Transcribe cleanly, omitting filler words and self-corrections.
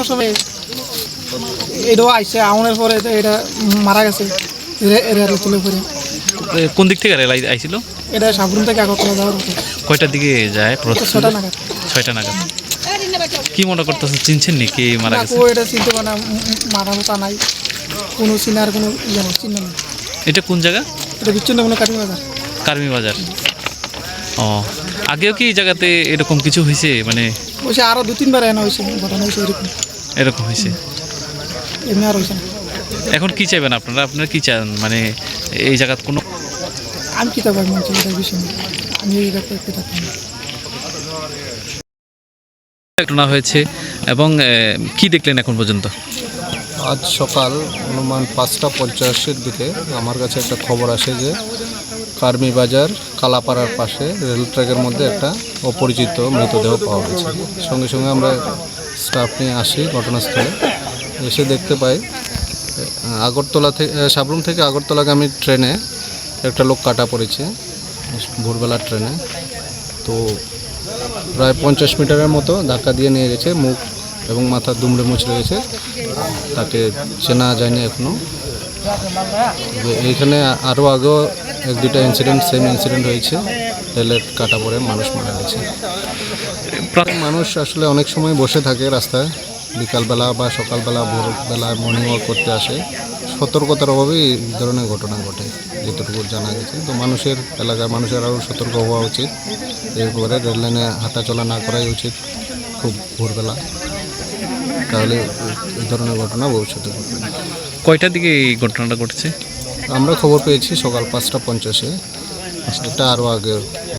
সময় এটাও আইসে আউনের পরে এটা মারা গেছে রেল তুলে পরে। কোন দিক থেকে রেল আইছিল? এটা সাবরুম থেকে আগরতলা যাওয়ার হতো। কয়টার দিকে যায়? 6টা নাগাদ। 6টা নাগাদ। কি মনে করতেছে, চিনছেন নি কে মারা গেছে? এটা চিনতে পারে না, মাথা মতো নাই, কোনো চিনার কোনো চিহ্ন নেই। এটা কোন জায়গা? এটা বিচ্ছিন্ন কোনো কার্মি বাজার। কার্মি বাজার। ও, আগেও কি এই জায়গাতে এরকম কিছু হয়েছে? মানে হয়েছে আরও 2-3 বার এনে হয়েছে, ঘটনা হয়েছে এরকম। এরকম হয়েছে? এমনি আর হয়েছে না। এখন কি চাইবেন আপনারা? আপনারা কি চান? মানে এই জায়গার কোনো আমি কী থাকবো মনে এটা বিষয় নেই, আমি এই ব্যাপারে থাকতাম না। ঘটনা হয়েছে এবং কি দেখলেন এখন পর্যন্ত? আজ সকাল অনুমান 5:50-এর দিকে আমার কাছে একটা খবর আসে যে কার্মি বাজার কালাপাড়ার পাশে রেল ট্র্যাকের মধ্যে একটা অপরিচিত মৃতদেহ পাওয়া গেছে। সঙ্গে সঙ্গে আমরা স্টাফ নিয়ে আসি ঘটনাস্থলে। এসে দেখতে পাই আগরতলা থেকে, সাবরুম থেকে আগরতলাগামী ট্রেনে একটা লোক কাটা পড়েছে ভোরবেলার ট্রেনে। তো প্রায় 50 মিটারের মতো ধাক্কা দিয়ে নিয়ে গেছে, মুখ এবং মাথা দুমড়ে মুচড়ে গেছে। তাকে চেনা যায়নি এখনও। এইখানে আরও আগেও 1-2টা ইনসিডেন্ট, সেম ইনসিডেন্ট হয়েছে, রেলের কাটা পড়ে মানুষ মারা গেছে। মানুষ আসলে অনেক সময় বসে থাকে রাস্তায়, বিকালবেলা বা সকালবেলা, ভোরবেলা মর্নিং ওয়াক করতে আসে। সতর্কতার অভাবেই এই ধরনের ঘটনা ঘটে যেটুকু জানা গেছে। তো মানুষের, এলাকার মানুষের আরও সতর্ক হওয়া উচিত। এরপরে রেল লাইনে হাঁটাচলা না করাই উচিত খুব ভোরবেলা, তাহলে এই ধরনের ঘটনা ভবিষ্যতে ঘটবে না। কয়টার দিকে এই ঘটনাটা ঘটেছে? আমরা খবর পেয়েছি সকাল 5:50-এ, এটা আরও আগে